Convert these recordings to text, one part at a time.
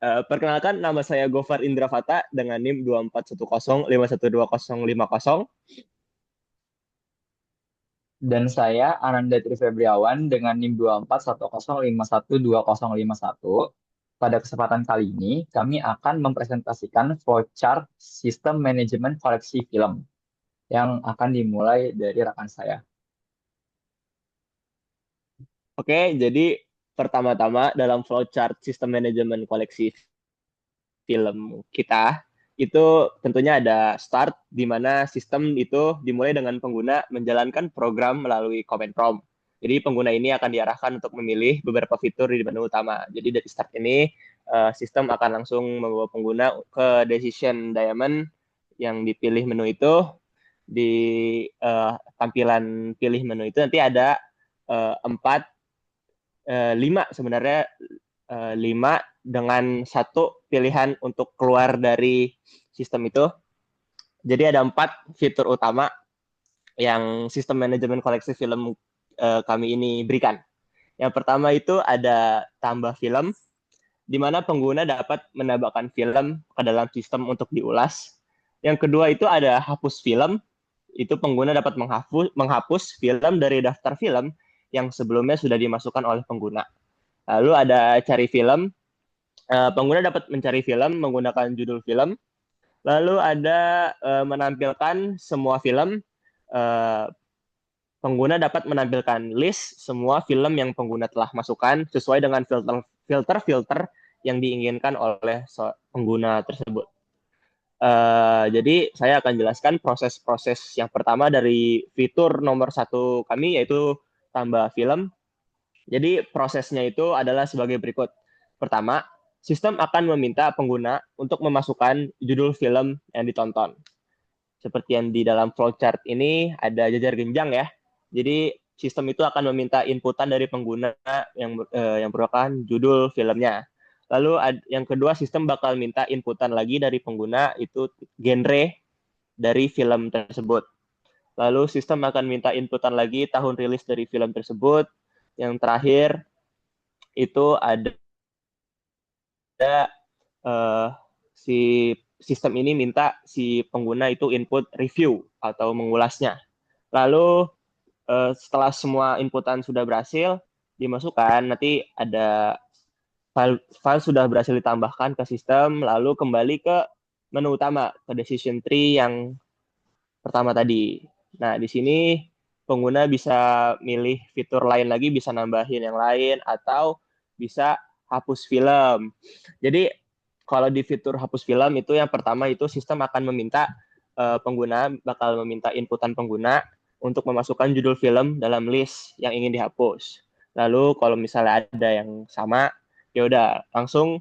Perkenalkan, nama saya Gofar Indravata dengan NIM 2410512050. Dan saya Ananda Trifebriawan dengan NIM 2410512051. Pada kesempatan kali ini, kami akan mempresentasikan flowchart sistem manajemen koleksi film yang akan dimulai dari rekan saya. Oke, jadi pertama-tama dalam flowchart sistem manajemen koleksi film kita, itu tentunya ada start, di mana sistem itu dimulai dengan pengguna menjalankan program melalui command prompt. Jadi pengguna ini akan diarahkan untuk memilih beberapa fitur di menu utama. Jadi dari start ini, sistem akan langsung membawa pengguna ke decision diamond yang dipilih menu itu. Di tampilan pilih menu itu nanti ada empat, lima sebenarnya, lima dengan satu pilihan untuk keluar dari sistem itu. Jadi ada empat fitur utama yang sistem manajemen koleksi film kami ini berikan. Yang pertama itu ada tambah film, di mana pengguna dapat menambahkan film ke dalam sistem untuk diulas. Yang kedua itu ada hapus film, itu pengguna dapat menghapus film dari daftar film yang sebelumnya sudah dimasukkan oleh pengguna. Lalu ada cari film, pengguna dapat mencari film menggunakan judul film. Lalu ada menampilkan semua film. Uh, Pengguna dapat menampilkan list semua film yang pengguna telah masukkan sesuai dengan filter-filter yang diinginkan oleh pengguna tersebut. Jadi saya akan jelaskan proses-proses yang pertama dari fitur nomor satu kami, yaitu tambah film. Jadi prosesnya itu adalah sebagai berikut. Pertama, sistem akan meminta pengguna untuk memasukkan judul film yang ditonton. Seperti yang di dalam flowchart ini ada jajar genjang ya. Jadi sistem itu akan meminta inputan dari pengguna yang merupakan judul filmnya. Lalu yang kedua, sistem bakal minta inputan lagi dari pengguna, itu genre dari film tersebut. Lalu sistem akan minta inputan lagi tahun rilis dari film tersebut. Yang terakhir itu ada uh, si sistem ini minta si pengguna itu input review atau mengulasnya. Lalu setelah semua inputan sudah berhasil dimasukkan, nanti ada file sudah berhasil ditambahkan ke sistem, lalu kembali ke menu utama, ke decision tree yang pertama tadi. Nah, di sini pengguna bisa milih fitur lain lagi, bisa nambahin yang lain, atau bisa hapus film. Jadi, kalau di fitur hapus film itu yang pertama itu sistem akan meminta pengguna bakal meminta inputan pengguna untuk memasukkan judul film dalam list yang ingin dihapus. Lalu kalau misalnya ada yang sama, ya udah langsung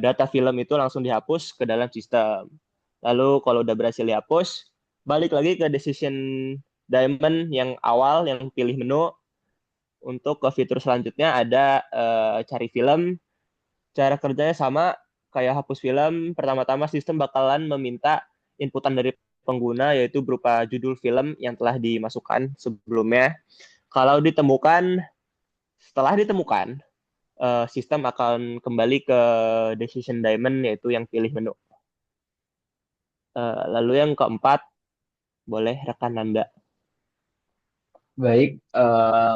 data film itu langsung dihapus ke dalam sistem. Lalu kalau udah berhasil dihapus, balik lagi ke decision diamond yang awal yang pilih menu. Untuk ke fitur selanjutnya ada cari film. Cara kerjanya sama kayak hapus film. Pertama-tama sistem bakalan meminta inputan dari pengguna, yaitu berupa judul film yang telah dimasukkan sebelumnya. Kalau ditemukan, setelah ditemukan, sistem akan kembali ke decision diamond, yaitu yang pilih menu. Lalu yang keempat, boleh rekan Nanda. Baik,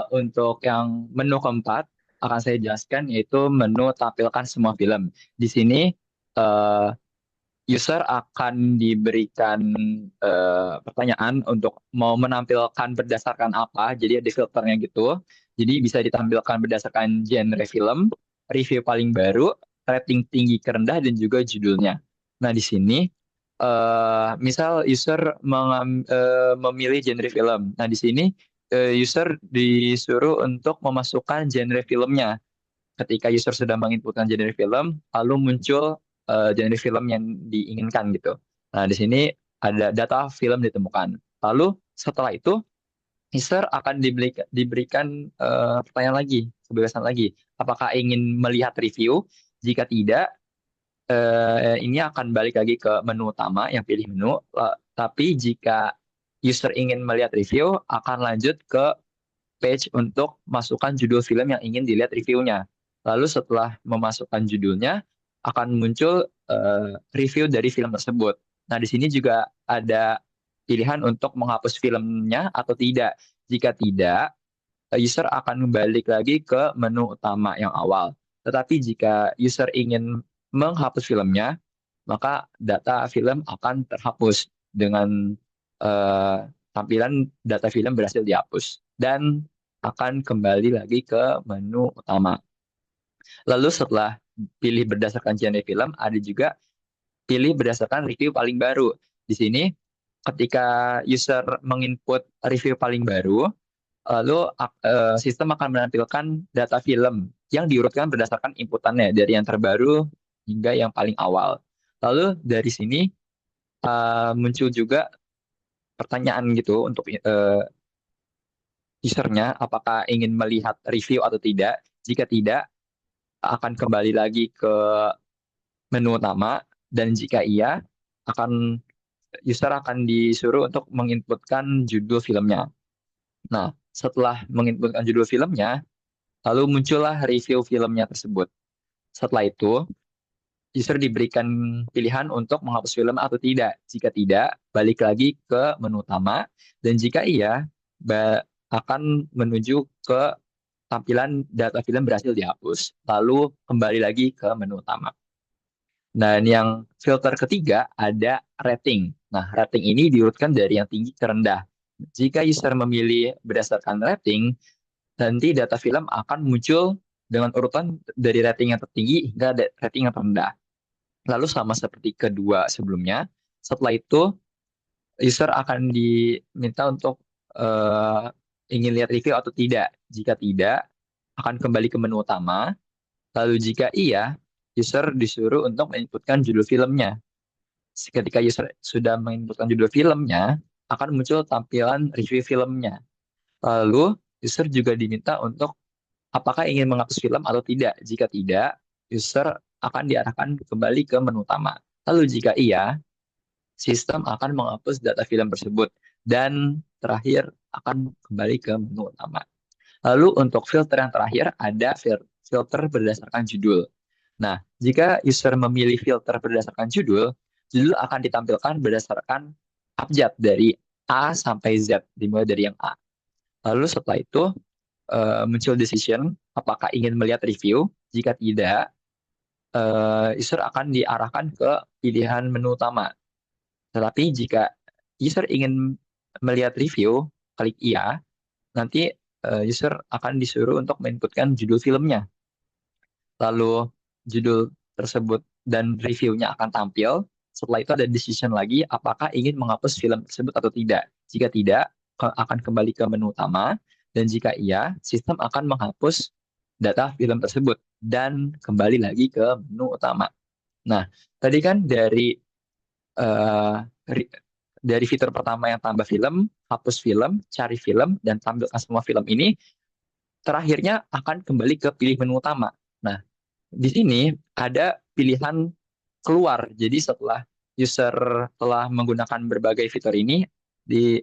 untuk yang menu keempat akan saya jelaskan yaitu menu tampilkan semua film. Di sini eh, user akan diberikan pertanyaan untuk mau menampilkan berdasarkan apa. Jadi ada filternya gitu. Jadi bisa ditampilkan berdasarkan genre film, review paling baru, rating tinggi ke rendah, dan juga judulnya. Nah, di sini misal user memilih genre film. Nah, di sini user disuruh untuk memasukkan genre filmnya. Ketika user sudah menginputkan genre film, lalu muncul genre film yang diinginkan gitu. Nah, di sini ada data film ditemukan. Lalu setelah itu, user akan diberikan pertanyaan lagi, kebebasan lagi. Apakah ingin melihat review? Jika tidak, ini akan balik lagi ke menu utama yang pilih menu. Tapi jika user ingin melihat review, akan lanjut ke page untuk masukkan judul film yang ingin dilihat reviewnya. Lalu setelah memasukkan judulnya, akan muncul review dari film tersebut. Nah, di sini juga ada pilihan untuk menghapus filmnya atau tidak. Jika tidak, user akan balik lagi ke menu utama yang awal. Tetapi jika user ingin menghapus filmnya, maka data film akan terhapus dengan eh, tampilan data film berhasil dihapus dan akan kembali lagi ke menu utama. Lalu setelah pilih berdasarkan genre film, ada juga pilih berdasarkan review paling baru. Di sini, ketika user menginput review paling baru, lalu sistem akan menampilkan data film yang diurutkan berdasarkan inputannya dari yang terbaru hingga yang paling awal. Lalu dari sini muncul juga pertanyaan gitu untuk usernya apakah ingin melihat review atau tidak. Jika tidak, akan kembali lagi ke menu utama dan jika iya, akan user akan disuruh untuk menginputkan judul filmnya. Nah, setelah menginputkan judul filmnya, lalu muncullah review filmnya tersebut. Setelah itu, user diberikan pilihan untuk menghapus film atau tidak. Jika tidak, balik lagi ke menu utama. Dan jika iya, akan menuju ke tampilan data film berhasil dihapus. Lalu kembali lagi ke menu utama. Dan yang filter ketiga ada rating. Nah, rating ini diurutkan dari yang tinggi ke rendah. Jika user memilih berdasarkan rating, nanti data film akan muncul dengan urutan dari rating yang tertinggi hingga rating yang terendah. Lalu sama seperti kedua sebelumnya, setelah itu user akan diminta untuk eh, ingin lihat review atau tidak. Jika tidak, akan kembali ke menu utama. Lalu jika iya, user disuruh untuk menginputkan judul filmnya. Ketika user sudah menginputkan judul filmnya, akan muncul tampilan review filmnya. Lalu user juga diminta untuk apakah ingin menghapus film atau tidak. Jika tidak, user akan diarahkan kembali ke menu utama. Lalu jika iya, sistem akan menghapus data film tersebut dan terakhir akan kembali ke menu utama. Lalu untuk filter yang terakhir ada filter berdasarkan judul. Nah, jika user memilih filter berdasarkan judul, judul akan ditampilkan berdasarkan abjad dari A sampai Z, dimulai dari yang A. Lalu setelah itu muncul decision apakah ingin melihat review. Jika tidak, user akan diarahkan ke pilihan menu utama. Tetapi jika user ingin melihat review, klik iya, nanti user akan disuruh untuk menginputkan judul filmnya. Lalu judul tersebut dan reviewnya akan tampil. Setelah itu ada decision lagi apakah ingin menghapus film tersebut atau tidak. Jika tidak, akan kembali ke menu utama. Dan jika iya, sistem akan menghapus data film tersebut dan kembali lagi ke menu utama. Nah, tadi kan eh, ri- dari fitur pertama yang tambah film, hapus film, cari film, dan tampilkan semua film ini, terakhirnya akan kembali ke pilih menu utama. Nah, di sini ada pilihan keluar. Jadi setelah user telah menggunakan berbagai fitur ini, di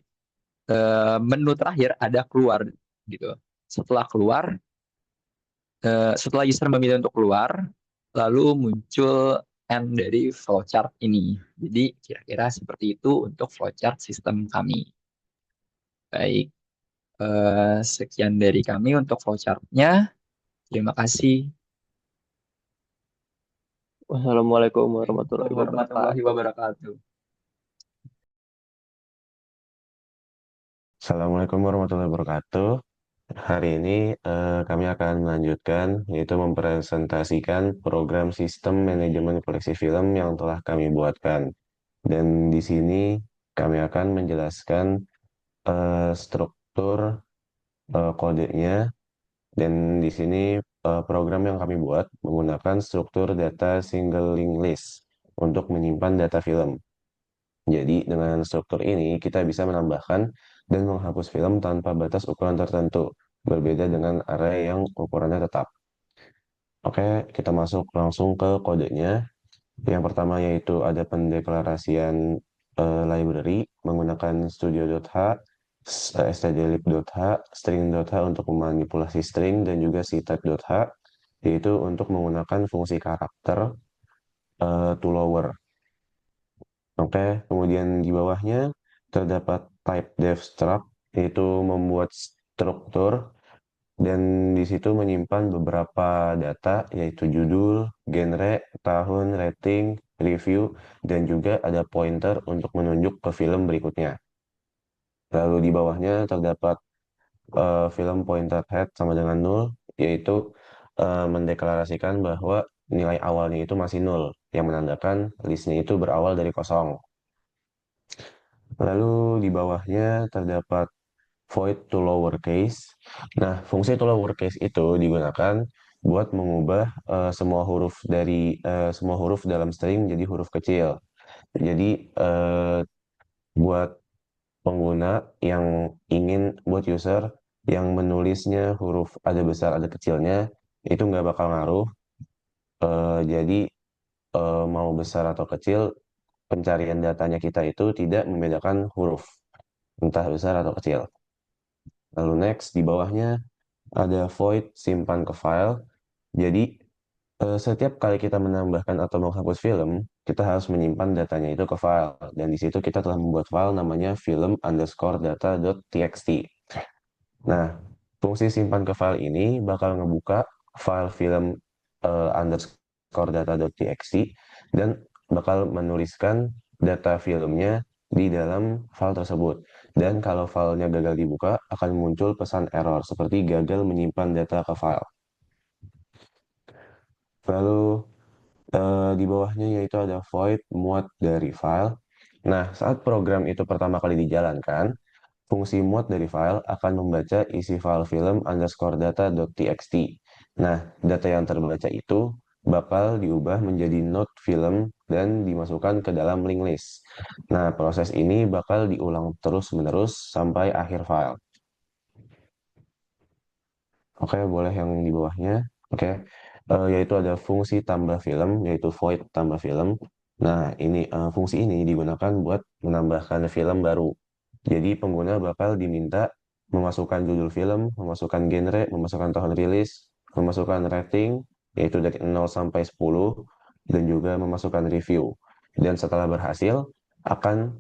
menu terakhir ada keluar gitu. Setelah keluar, setelah user memilih untuk keluar, lalu muncul end dari flowchart ini. Jadi kira-kira seperti itu untuk flowchart sistem kami. Baik, sekian dari kami untuk flowchartnya. Terima kasih. Wassalamualaikum warahmatullahi Assalamualaikum warahmatullahi wabarakatuh. wabarakatuh. Assalamualaikum warahmatullahi wabarakatuh. Hari ini kami akan melanjutkan, yaitu mempresentasikan program sistem manajemen koleksi film yang telah kami buatkan. Dan di sini kami akan menjelaskan struktur kodenya. Dan di sini program yang kami buat menggunakan struktur data single link list untuk menyimpan data film. Jadi dengan struktur ini kita bisa menambahkan dan menghapus film tanpa batas ukuran tertentu, berbeda dengan array yang ukurannya tetap. Oke, kita masuk langsung ke kodenya. Yang pertama yaitu ada pendeklarasian library menggunakan studio.h, stdlib.h, string.h untuk memanipulasi string dan juga ctype.h, yaitu untuk menggunakan fungsi karakter. to lower. Oke, kemudian di bawahnya terdapat type dev struct, yaitu membuat struktur dan di situ menyimpan beberapa data, yaitu judul, genre, tahun, rating, review, dan juga ada pointer untuk menunjuk ke film berikutnya. Lalu di bawahnya terdapat film pointer head sama dengan nol, yaitu mendeklarasikan bahwa nilai awalnya itu masih nol, yang menandakan listnya itu berawal dari kosong. Lalu di bawahnya terdapat void to lowercase. Nah, fungsi to lowercase itu digunakan buat mengubah semua huruf dalam string jadi huruf kecil. Jadi buat pengguna yang buat user yang menulisnya huruf ada besar ada kecilnya itu nggak bakal ngaruh. Jadi mau besar atau kecil pencarian datanya kita itu tidak membedakan huruf entah besar atau kecil. Lalu next di bawahnya ada void simpan ke file. Jadi setiap kali kita menambahkan atau menghapus film, kita harus menyimpan datanya itu ke file. Dan di situ kita telah membuat file namanya film_data.txt. Nah, fungsi simpan ke file ini bakal ngebuka file film underscore data.txt dan bakal menuliskan data filmnya di dalam file tersebut. Dan kalau filenya gagal dibuka, akan muncul pesan error seperti gagal menyimpan data ke file. Lalu di bawahnya yaitu ada void muat dari file. Nah, saat program itu pertama kali dijalankan, fungsi muat dari file akan membaca isi file film underscore data.txt. Nah, data yang terbaca itu bakal diubah menjadi node film dan dimasukkan ke dalam link list. Nah, proses ini bakal diulang terus-menerus sampai akhir file. Oke, boleh yang di bawahnya. Oke, yaitu ada fungsi tambah film, yaitu void tambah film. Nah, fungsi ini digunakan buat menambahkan film baru. Jadi pengguna bakal diminta memasukkan judul film, memasukkan genre, memasukkan tahun rilis, memasukkan rating, yaitu dari 0 sampai 10, dan juga memasukkan review. Dan setelah berhasil, akan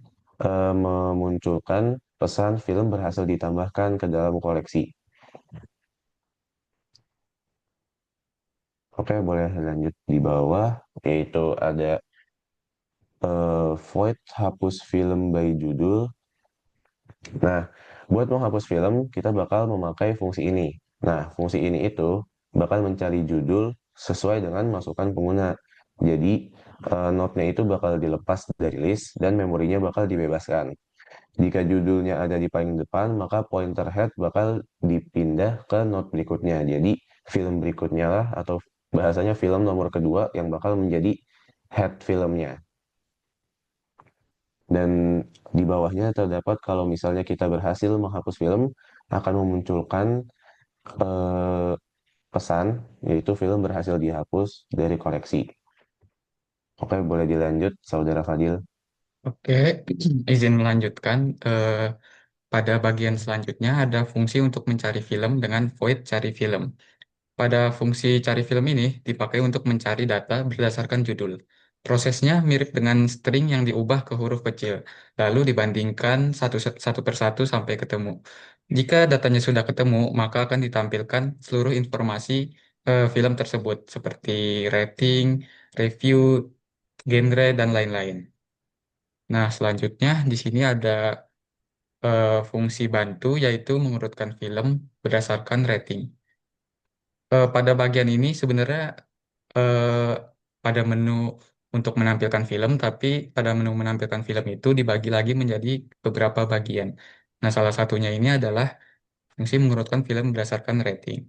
memunculkan pesan film berhasil ditambahkan ke dalam koleksi. Oke, boleh lanjut di bawah, yaitu ada void hapus film by judul. Nah, buat menghapus film, kita bakal memakai fungsi ini. Nah, fungsi ini itu bakal mencari judul sesuai dengan masukan pengguna. Jadi, note-nya itu bakal dilepas dari list dan memorinya bakal dibebaskan. Jika judulnya ada di paling depan, maka pointer head bakal dipindah ke note berikutnya. Jadi, film berikutnya lah, atau bahasanya film nomor kedua yang bakal menjadi head filmnya. Dan di bawahnya terdapat kalau misalnya kita berhasil menghapus film, akan memunculkan eh, pesan, yaitu film berhasil dihapus dari koleksi. Oke, boleh dilanjut, Saudara Fadil. Oke, izin melanjutkan. Pada bagian selanjutnya ada fungsi untuk mencari film dengan void cari film. Pada fungsi cari film ini dipakai untuk mencari data berdasarkan judul. Prosesnya mirip dengan string yang diubah ke huruf kecil, lalu dibandingkan satu persatu sampai ketemu. Jika datanya sudah ketemu, maka akan ditampilkan seluruh informasi film tersebut, seperti rating, review, genre, dan lain-lain. Nah, selanjutnya di sini ada fungsi bantu, yaitu mengurutkan film berdasarkan rating. Pada bagian ini sebenarnya eh, pada menu untuk menampilkan film, tapi pada menu menampilkan film itu dibagi lagi menjadi beberapa bagian. Nah, salah satunya ini adalah fungsi mengurutkan film berdasarkan rating.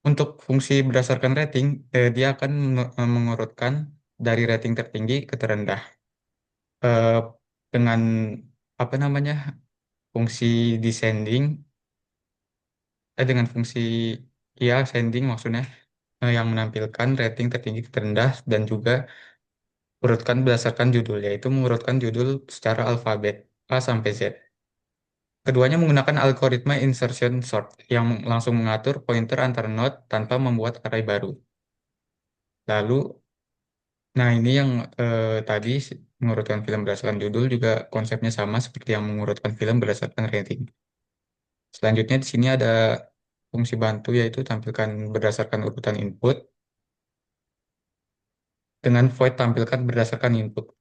Untuk fungsi berdasarkan rating, dia akan mengurutkan dari rating tertinggi ke terendah. Eh, dengan apa namanya fungsi descending, dengan fungsi ya ascending maksudnya, yang menampilkan rating tertinggi ke terendah dan juga urutkan berdasarkan judul, yaitu mengurutkan judul secara alfabet A sampai Z. Keduanya menggunakan algoritma insertion sort yang langsung mengatur pointer antar node tanpa membuat array baru. Lalu Nah, ini yang tadi mengurutkan film berdasarkan judul juga konsepnya sama seperti yang mengurutkan film berdasarkan rating. Selanjutnya di sini ada fungsi bantu yaitu tampilkan berdasarkan urutan input dengan void tampilkan berdasarkan input.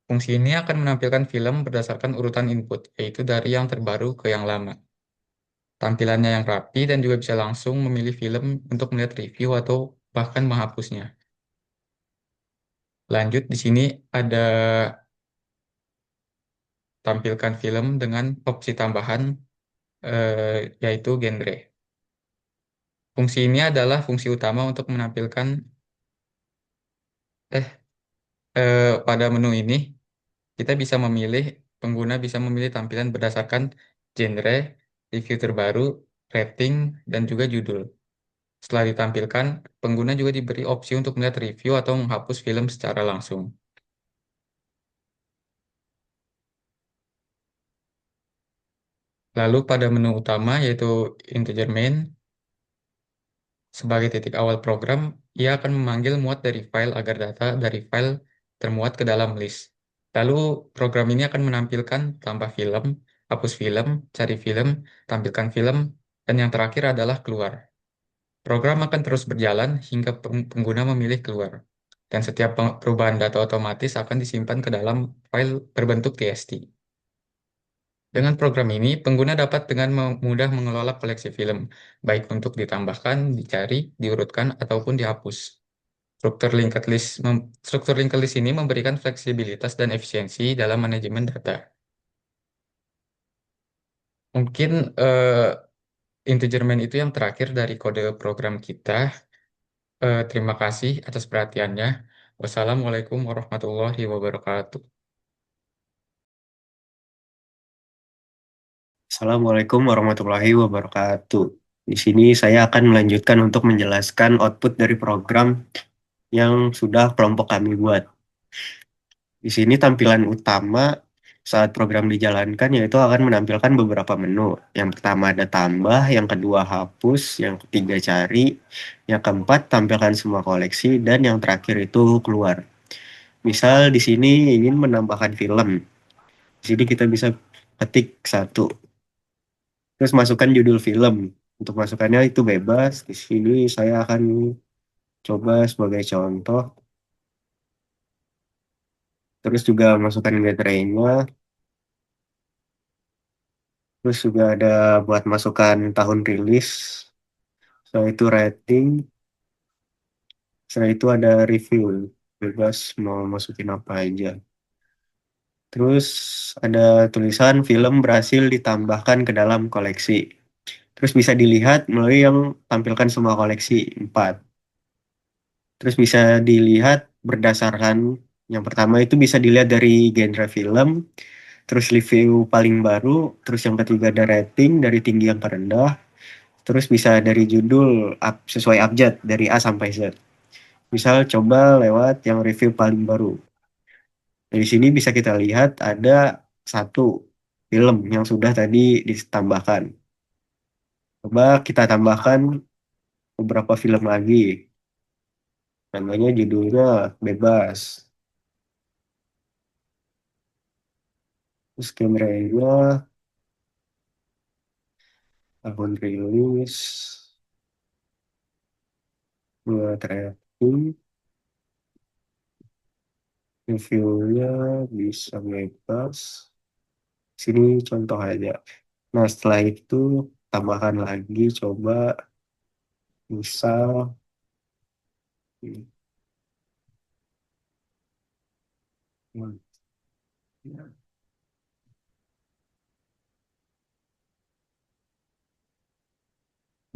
Fungsi ini akan menampilkan film berdasarkan urutan input, yaitu dari yang terbaru ke yang lama. Tampilannya yang rapi dan juga bisa langsung memilih film untuk melihat review atau bahkan menghapusnya. Lanjut, di sini ada tampilkan film dengan opsi tambahan, yaitu genre. Fungsi ini adalah fungsi utama untuk menampilkan, eh, pada menu ini, kita bisa memilih, pengguna bisa memilih tampilan berdasarkan genre, review terbaru, rating, dan juga judul. Setelah ditampilkan, pengguna juga diberi opsi untuk melihat review atau menghapus film secara langsung. Lalu pada menu utama yaitu integer main, sebagai titik awal program, ia akan memanggil muat dari file agar data dari file termuat ke dalam list. Lalu program ini akan menampilkan tambah film, hapus film, cari film, tampilkan film, dan yang terakhir adalah keluar. Program akan terus berjalan hingga pengguna memilih keluar. Dan setiap perubahan data otomatis akan disimpan ke dalam file berbentuk TXT. Dengan program ini, pengguna dapat dengan mudah mengelola koleksi film, baik untuk ditambahkan, dicari, diurutkan, ataupun dihapus. Struktur linked list ini memberikan fleksibilitas dan efisiensi dalam manajemen data. Mungkin integer main itu yang terakhir dari kode program kita. Terima kasih atas perhatiannya. Wassalamualaikum warahmatullahi wabarakatuh. Assalamualaikum warahmatullahi wabarakatuh. Di sini saya akan melanjutkan untuk menjelaskan output dari program yang sudah kelompok kami buat. Di sini tampilan utama saat program dijalankan yaitu akan menampilkan beberapa menu. Yang pertama ada tambah, yang kedua hapus, yang ketiga cari, yang keempat tampilkan semua koleksi, dan yang terakhir itu keluar. Misal di sini ingin menambahkan film. Di sini kita bisa ketik satu. Terus masukkan judul film. Untuk masukannya itu bebas. Di sini saya akan coba sebagai contoh. Terus juga masukkan genre-nya. Terus juga ada buat masukkan tahun rilis. Setelah itu rating. Setelah itu ada review. Bebas mau masukin apa aja. Terus ada tulisan film berhasil ditambahkan ke dalam koleksi. Terus bisa dilihat melalui yang tampilkan semua koleksi 4. Terus bisa dilihat berdasarkan yang pertama itu bisa dilihat dari genre film, terus review paling baru, terus yang ketiga ada rating dari tinggi yang terendah, terus bisa dari judul sesuai abjad dari A sampai Z. Misal coba lewat yang review paling baru. Dari sini bisa kita lihat ada satu film yang sudah tadi ditambahkan. Coba kita tambahkan beberapa film lagi. Namanya judulnya bebas. Terus genre-nya tahun rilis, buat rating, reviewnya bisa bebas. Sini contoh aja. Nah, setelah itu tambahkan lagi, coba misal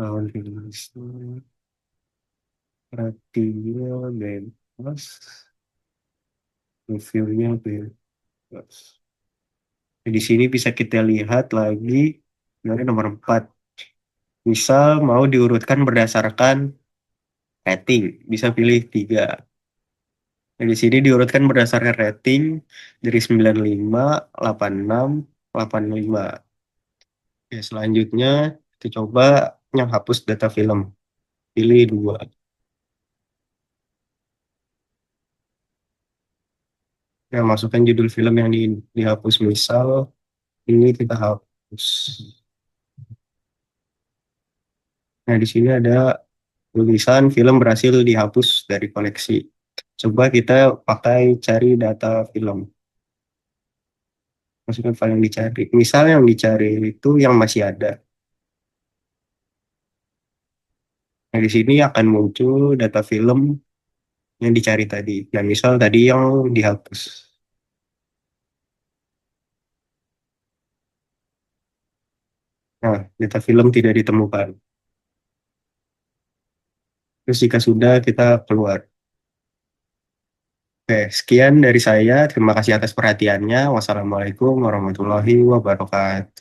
tahun rilisnya, ratingnya bebas, reviewnya bebas. Nah, di sini bisa kita lihat lagi, dari nomor 4. Misal mau diurutkan berdasarkan rating, bisa pilih 3. Nah, di sini diurutkan berdasarkan rating dari 95, 86, 85. Oke, selanjutnya kita coba yang hapus data film. Pilih 2. Nah, masukkan judul film yang dihapus. Misal ini kita hapus. Nah, di sini ada tulisan film berhasil dihapus dari koleksi. Coba kita pakai cari data film. Masukkan file yang dicari. Misal yang dicari itu yang masih ada. Nah, di sini akan muncul data film yang dicari tadi. Nah, misal tadi yang dihapus. Nah, data film tidak ditemukan. Terus jika sudah, kita keluar. Oke, sekian dari saya. Terima kasih atas perhatiannya. Wassalamualaikum warahmatullahi wabarakatuh.